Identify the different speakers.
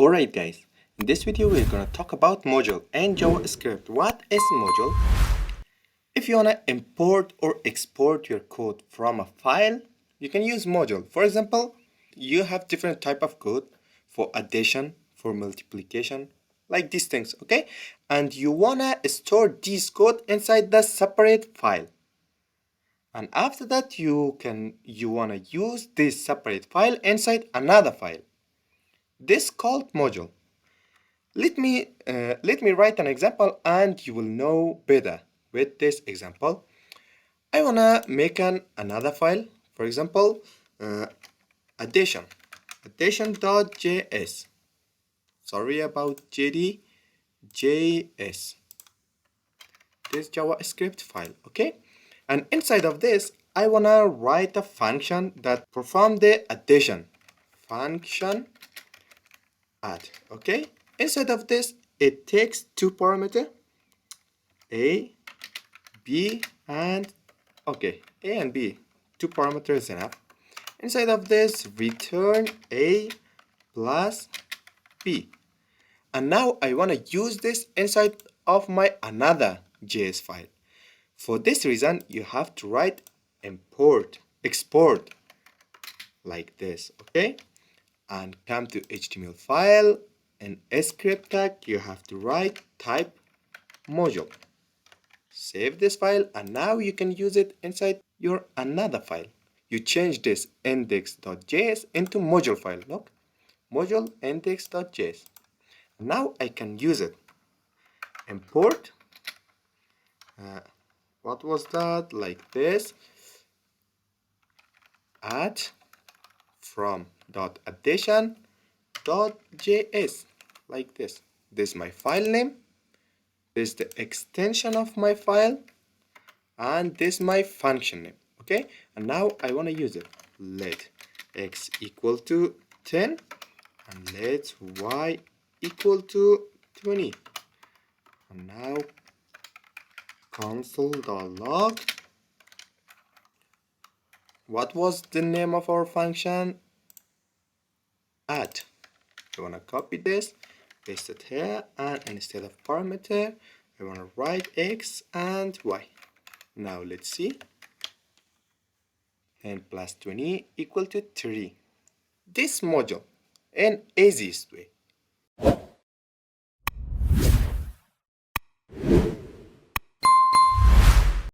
Speaker 1: Alright guys, in this video we're gonna talk about module and JavaScript. What is module? If you wanna import or export your code from a file, you can use module. For example, you have different type of code for addition, for multiplication, like these things, okay? And you wanna store this code inside the separate file. And after that you wanna use this separate file inside another file. This called module. Let me write an example and you will know better with this example. I wanna make another file, for example, addition.js. Sorry about JS. This JavaScript file, okay? And inside of this, I wanna write a function that perform the addition. Function add, okay? Inside of this, it takes two parameters, A, B, and A and B, two parameters enough. Inside of this, return A plus B. And now I want to use this inside of my another JS file. For this reason, you have to write export like this, okay? And come to HTML file. In script tag, you have to write type module. Save this file and now you can use it inside your another file. You change this index.js into module file. Look, module index.js. Now I can use it. Import. What was that? Like this. Add from .addition.js. Like this. This is my file name. This is the extension of my file. And this is my function name. Okay. And now I want to use it. Let x equal to 10. And let y equal to 20. And now console.log. What was the name of our function? Add. I want to copy this, paste it here, and instead of parameter, I want to write x and y. Now let's see. 10 plus 20 equal to 3. This module in easiest way.